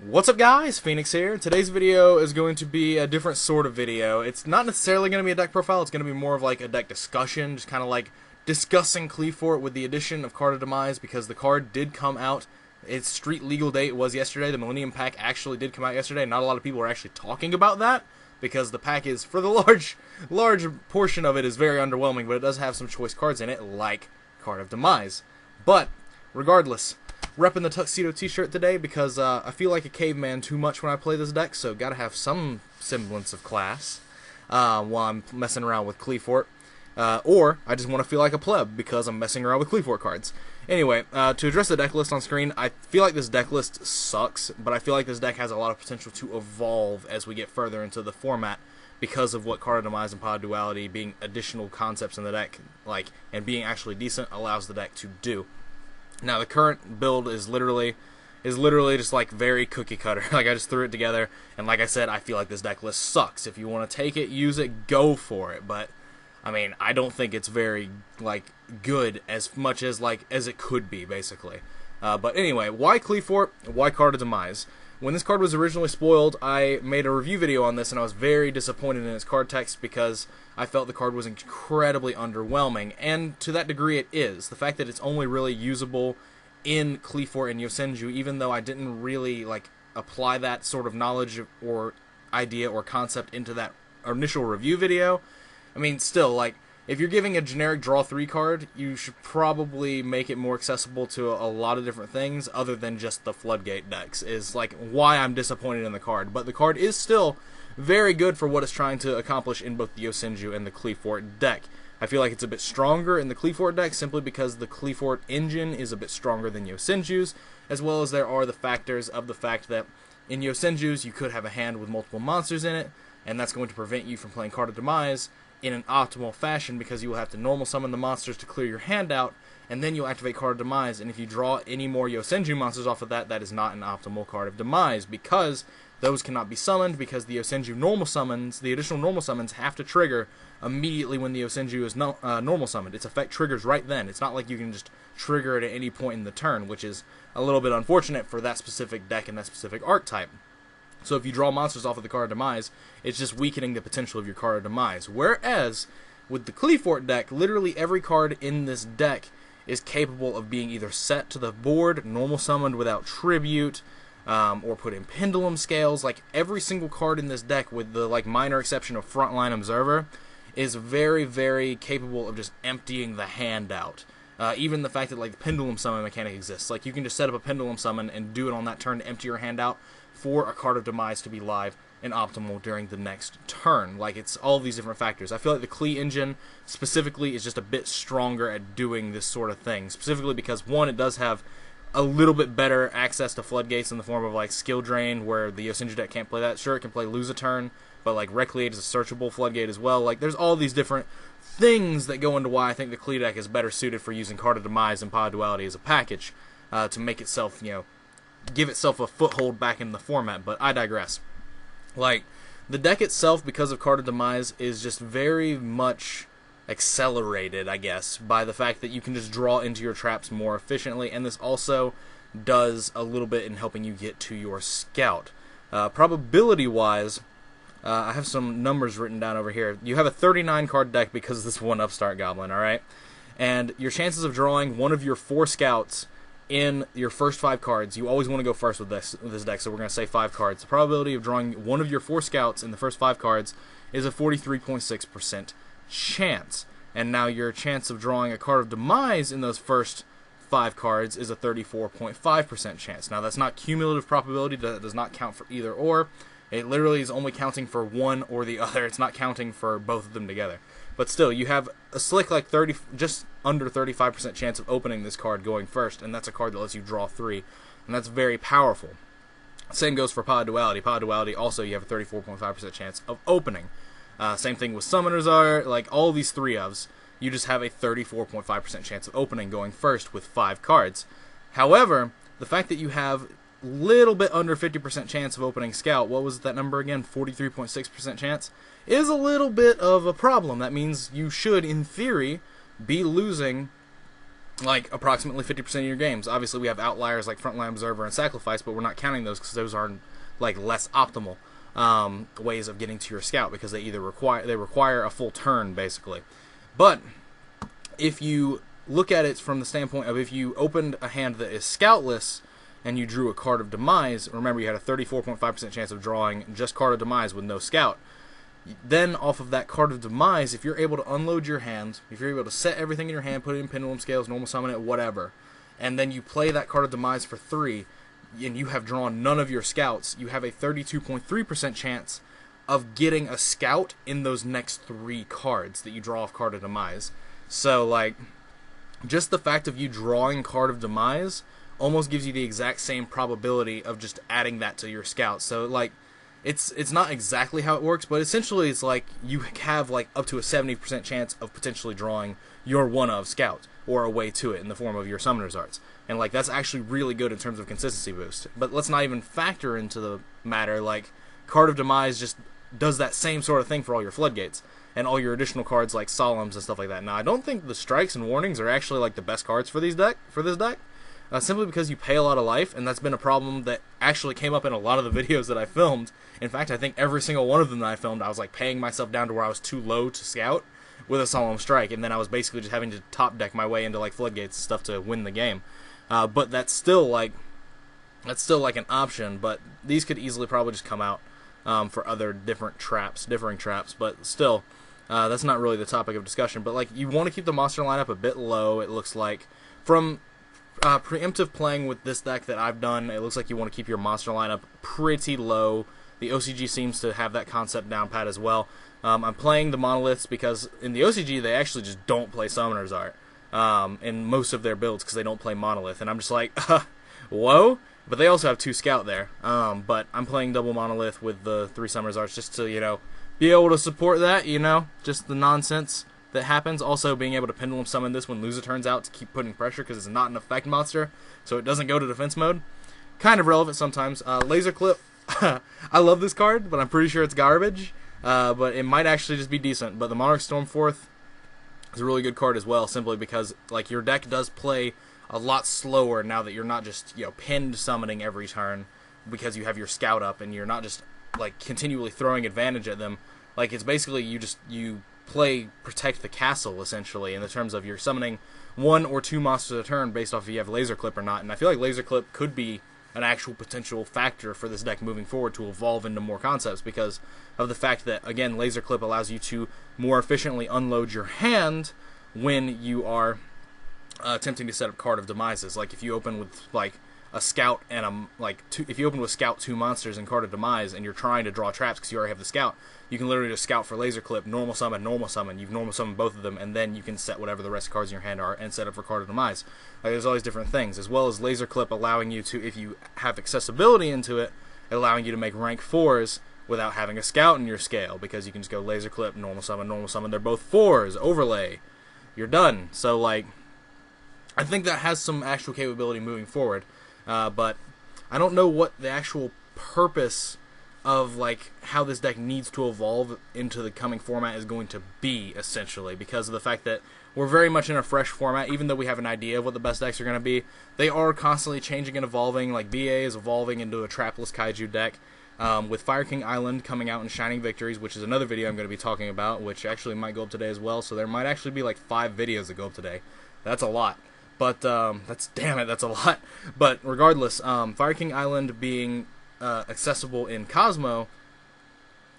What's up guys, Phoenix here. Today's video is going to be a different sort of video. It's not necessarily going to be a deck profile, it's going to be more of like a deck discussion, just kind of like discussing Qliphort with the addition of Card of Demise, because the card did come out. Its street legal date was yesterday. The Millennium Pack actually did come out yesterday. Not a lot of people are actually talking about that, because the pack is, for the large portion of it, is very underwhelming, but it does have some choice cards in it, like Card of Demise. But, regardless, repping the tuxedo t-shirt today because I feel like a caveman too much when I play this deck, so gotta have some semblance of class while I'm messing around with Qliphort. Or I just want to feel like a pleb because I'm messing around with Qliphort cards. Anyway, to address the deck list on screen, I feel like this deck list sucks, but I feel like this deck has a lot of potential to evolve as we get further into the format because of what Card of Demise and Pod Duality being additional concepts in the deck, and being actually decent, allows the deck to do. Now, the current build is literally just like very cookie cutter. Like, I just threw it together, and like I said, I feel like this deck list sucks. If you want to take it, use it, go for it. But I mean, I don't think it's very good as much as it could be, basically. But anyway, why Qliphort? Why Card of Demise? When this card was originally spoiled, I made a review video on this, and I was very disappointed in its card text because I felt the card was incredibly underwhelming, and to that degree it is. The fact that it's only really usable in Qliphort and Yosenju, even though I didn't really apply that sort of knowledge or idea or concept into that initial review video, I mean, still, if you're giving a generic draw 3 card, you should probably make it more accessible to a lot of different things other than just the floodgate decks, is why I'm disappointed in the card. But the card is still very good for what it's trying to accomplish in both the Yosenju and the Qliphort deck. I feel like it's a bit stronger in the Qliphort deck simply because the Qliphort engine is a bit stronger than Yosenju's, as well as there are the factors of the fact that in Yosenju's you could have a hand with multiple monsters in it, and that's going to prevent you from playing Card of Demise in an optimal fashion, because you will have to normal summon the monsters to clear your hand out, and then you'll activate Card of Demise, and if you draw any more Yosenju monsters off of that, that is not an optimal Card of Demise, because those cannot be summoned, because the Yosenju normal summons, the additional normal summons, have to trigger immediately when the Yosenju is normal summoned. Its effect triggers right then. It's not like you can just trigger it at any point in the turn, which is a little bit unfortunate for that specific deck and that specific archetype. So if you draw monsters off of the Card of Demise, it's just weakening the potential of your Card of Demise. Whereas, with the Qliphort deck, literally every card in this deck is capable of being either set to the board, normal summoned without tribute, or put in pendulum scales. Every single card in this deck, with the minor exception of Frontline Observer, is very, very capable of just emptying the hand out. Even the fact that the pendulum summon mechanic exists. You can just set up a pendulum summon and do it on that turn to empty your hand out for a Card of Demise to be live and optimal during the next turn. It's all these different factors. I feel like the Qli engine specifically is just a bit stronger at doing this sort of thing. Specifically because, one, it does have a little bit better access to floodgates in the form of skill drain, where the Yosenju deck can't play that. Sure, it can play lose a turn, but Recreate is a searchable floodgate as well. There's all these different things that go into why I think the Qli deck is better suited for using Card of Demise and Pod Duality as a package to make itself, give itself a foothold back in the format. But I digress. The deck itself, because of Card of Demise, is just very much accelerated, I guess, by the fact that you can just draw into your traps more efficiently, and this also does a little bit in helping you get to your scout. Probability-wise, I have some numbers written down over here. You have a 39 card deck because of this one Upstart Goblin, alright? And your chances of drawing one of your 4 scouts in your first 5 cards, you always want to go first with this deck, so we're going to say 5 cards. The probability of drawing one of your 4 scouts in the first 5 cards is a 43.6% chance. And now your chance of drawing a Card of Demise in those first 5 cards is a 34.5% chance. Now, that's not cumulative probability. That does not count for either or. It literally is only counting for one or the other. It's not counting for both of them together. But still, you have a slick just under 35% chance of opening this card going first, and that's a card that lets you draw 3, and that's very powerful. Same goes for Pod Duality. Pod Duality also, you have a 34.5% chance of opening. Same thing with Summoners are, all these 3-ofs, you just have a 34.5% chance of opening going first with 5 cards. However, the fact that you have little bit under 50% chance of opening Scout, what was that number again, 43.6% chance, is a little bit of a problem. That means you should, in theory, be losing like approximately 50% of your games. Obviously, we have outliers like Frontline Observer and Sacrifice, but we're not counting those because those are like less optimal ways of getting to your scout because they either require a full turn basically. But if you look at it from the standpoint of if you opened a hand that is scoutless and you drew a Card of Demise, remember you had a 34.5% chance of drawing just Card of Demise with no scout. Then, off of that Card of Demise, if you're able to unload your hand, if you're able to set everything in your hand, put it in Pendulum Scales, normal summon it, whatever, and then you play that Card of Demise for 3, and you have drawn none of your scouts, you have a 32.3% chance of getting a scout in those next 3 cards that you draw off Card of Demise. So, like, just the fact of you drawing Card of Demise almost gives you the exact same probability of just adding that to your scout. So, like, it's not exactly how it works, but essentially it's like you have like up to a 70% chance of potentially drawing your one of scout or a way to it in the form of your Summoner's Arts. And like that's actually really good in terms of consistency boost. But let's not even factor into the matter like Card of Demise just does that same sort of thing for all your floodgates and all your additional cards like Solemns and stuff like that. Now I don't think the strikes and warnings are actually like the best cards for this deck. Simply because you pay a lot of life, and that's been a problem that actually came up in a lot of the videos that I filmed. In fact, I think every single one of them that I filmed, I was like paying myself down to where I was too low to scout with a Solemn Strike, and then I was basically just having to top deck my way into like floodgates and stuff to win the game. But that's still like an option. But these could easily probably just come out for other differing traps. But still, that's not really the topic of discussion. But like you want to keep the monster lineup a bit low. It looks like from preemptive playing with this deck that I've done, it looks like you want to keep your monster lineup pretty low. The OCG seems to have that concept down pat as well. I'm playing the monoliths because in the OCG they actually just don't play Summoner's Art in most of their builds because they don't play monolith, and I'm just like, whoa. But they also have 2 scout there. But I'm playing double monolith with the 3 Summoner's Arts just to be able to support that, just the nonsense that happens. Also being able to pendulum summon this when loser turns out to keep putting pressure because it's not an effect monster, so it doesn't go to defense mode. Kind of relevant sometimes. Laser Clip, I love this card, but I'm pretty sure it's garbage. But it might actually just be decent. But the Monarch Stormforth is a really good card as well, simply because like your deck does play a lot slower now that you're not just pinned summoning every turn because you have your scout up and you're not just like continually throwing advantage at them. Like it's basically you play Protect the Castle, essentially, in the terms of you're summoning 1 or 2 monsters a turn based off if you have Laser Clip or not. And I feel like Laser Clip could be an actual potential factor for this deck moving forward to evolve into more concepts because of the fact that, again, Laser Clip allows you to more efficiently unload your hand when you are attempting to set up Card of Demises. Like if you open with like a scout and if you open with scout 2 monsters and Card of Demise and you're trying to draw traps because you already have the scout, you can literally just scout for Laser Clip, normal summon, you've normal summoned both of them, and then you can set whatever the rest of the cards in your hand are and set up for Card of Demise. Like, there's always different things, as well as Laser Clip allowing you to, if you have accessibility into it, allowing you to make rank 4s without having a scout in your scale, because you can just go Laser Clip, normal summon, they're both 4s, overlay, you're done. So like, I think that has some actual capability moving forward. But I don't know what the actual purpose of like how this deck needs to evolve into the coming format is going to be, essentially, because of the fact that we're very much in a fresh format. Even though we have an idea of what the best decks are going to be, they are constantly changing and evolving. Like BA is evolving into a trapless kaiju deck, with Fire King Island coming out in Shining Victories, which is another video I'm going to be talking about, which actually might go up today as well. So there might actually be like 5 videos that go up today. That's a lot. But that's a lot. But regardless, Fire King Island being accessible in Cosmo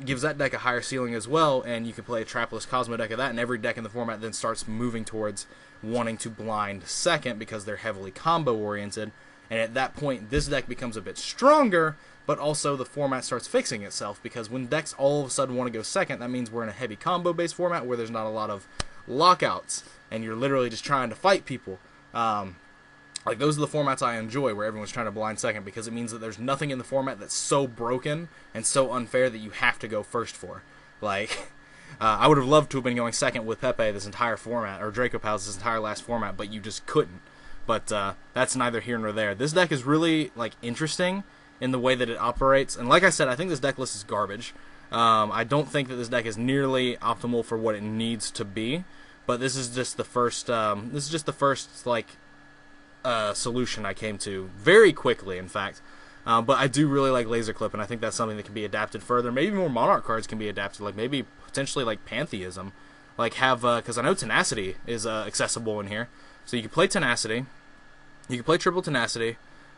gives that deck a higher ceiling as well, and you can play a trapless Cosmo deck of that, and every deck in the format then starts moving towards wanting to blind second because they're heavily combo oriented, and at that point this deck becomes a bit stronger, but also the format starts fixing itself, because when decks all of a sudden want to go second, that means we're in a heavy combo based format where there's not a lot of lockouts, and you're literally just trying to fight people. Like, those are the formats I enjoy, where everyone's trying to blind second, because it means that there's nothing in the format that's so broken and so unfair that you have to go first for. Like, I would have loved to have been going second with Pepe this entire format, or Draco Pals this entire last format, but you just couldn't. But that's neither here nor there. This deck is really like interesting in the way that it operates, and like I said, I think this deck list is garbage. I don't think that this deck is nearly optimal for what it needs to be, but this is just the first. Like solution I came to very quickly, in fact. But I do really like Laser Clip, and I think that's something that can be adapted further. Maybe more Monarch cards can be adapted, like maybe potentially like Pantheism, like have because I know Tenacity is accessible in here, so you can play Tenacity, you can play Triple Tenacity,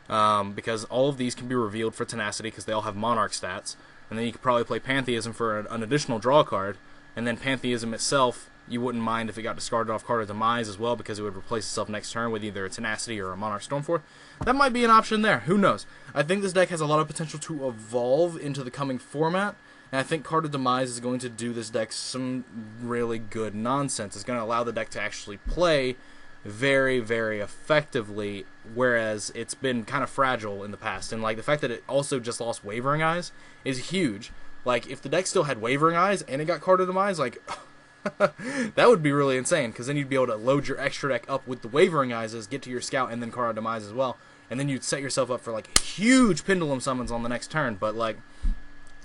because all of these can be revealed for Tenacity because they all have Monarch stats, and then you could probably play Pantheism for an additional draw card, and then Pantheism itself, you wouldn't mind if it got discarded off Card of Demise as well, because it would replace itself next turn with either a Tenacity or a Monarch Stormforth. That might be an option there. Who knows? I think this deck has a lot of potential to evolve into the coming format, and I think Card of Demise is going to do this deck some really good nonsense. It's going to allow the deck to actually play very, very effectively, whereas it's been kind of fragile in the past. And like the fact that it also just lost Wavering Eyes is huge. Like if the deck still had Wavering Eyes and it got Card of Demise, like that would be really insane, because then you'd be able to load your extra deck up with the Wavering Eyes, get to your Scout, and then Card of Demise as well, and then you'd set yourself up for like huge Pendulum summons on the next turn. But like,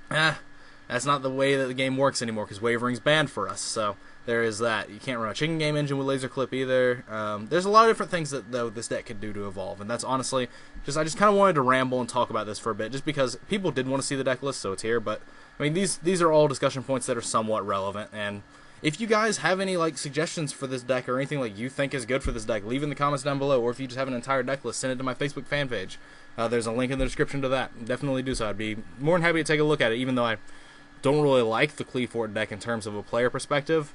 that's not the way that the game works anymore, because Wavering's banned for us. So there is that. You can't run a Chicken Game engine with Laser Clip either. There's a lot of different things that though this deck could do to evolve, and that's honestly I just kind of wanted to ramble and talk about this for a bit, just because people did want to see the deck list, so it's here. But I mean, these are all discussion points that are somewhat relevant, and if you guys have any like suggestions for this deck or anything like you think is good for this deck, leave in the comments down below. Or if you just have an entire deck list, send it to my Facebook fan page. There's a link in the description to that. Definitely do so. I'd be more than happy to take a look at it, even though I don't really like the Qliphort deck in terms of a player perspective.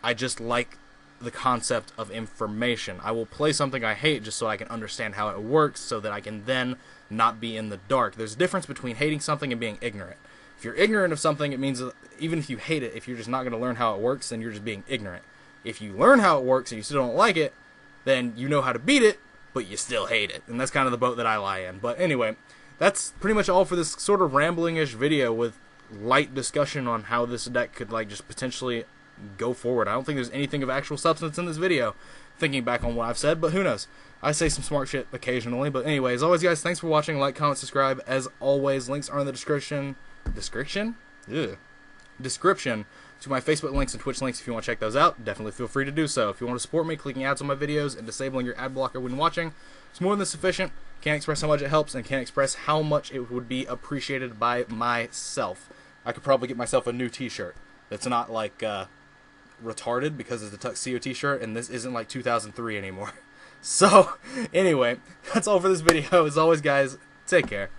I just like the concept of information. I will play something I hate just so I can understand how it works, so that I can then not be in the dark. There's a difference between hating something and being ignorant. If you're ignorant of something, it means that even if you hate it, if you're just not going to learn how it works, then you're just being ignorant. If you learn how it works and you still don't like it, then you know how to beat it, but you still hate it. And that's kind of the boat that I lie in. But anyway, that's pretty much all for this sort of rambling-ish video with light discussion on how this deck could like just potentially go forward. I don't think there's anything of actual substance in this video, thinking back on what I've said, but who knows. I say some smart shit occasionally. But anyway, as always, guys, thanks for watching. Like, comment, subscribe. As always, links are in the description to my Facebook links and Twitch links. If you want to check those out, definitely feel free to do so. If you want to support me, clicking ads on my videos and disabling your ad blocker when watching, it's more than sufficient. Can't express how much it helps, and can't express how much it would be appreciated by myself. I could probably get myself a new t-shirt that's not like retarded, because it's a Tuxedo t-shirt, and this isn't like 2003 anymore. So anyway, that's all for this video. As always, guys, take care.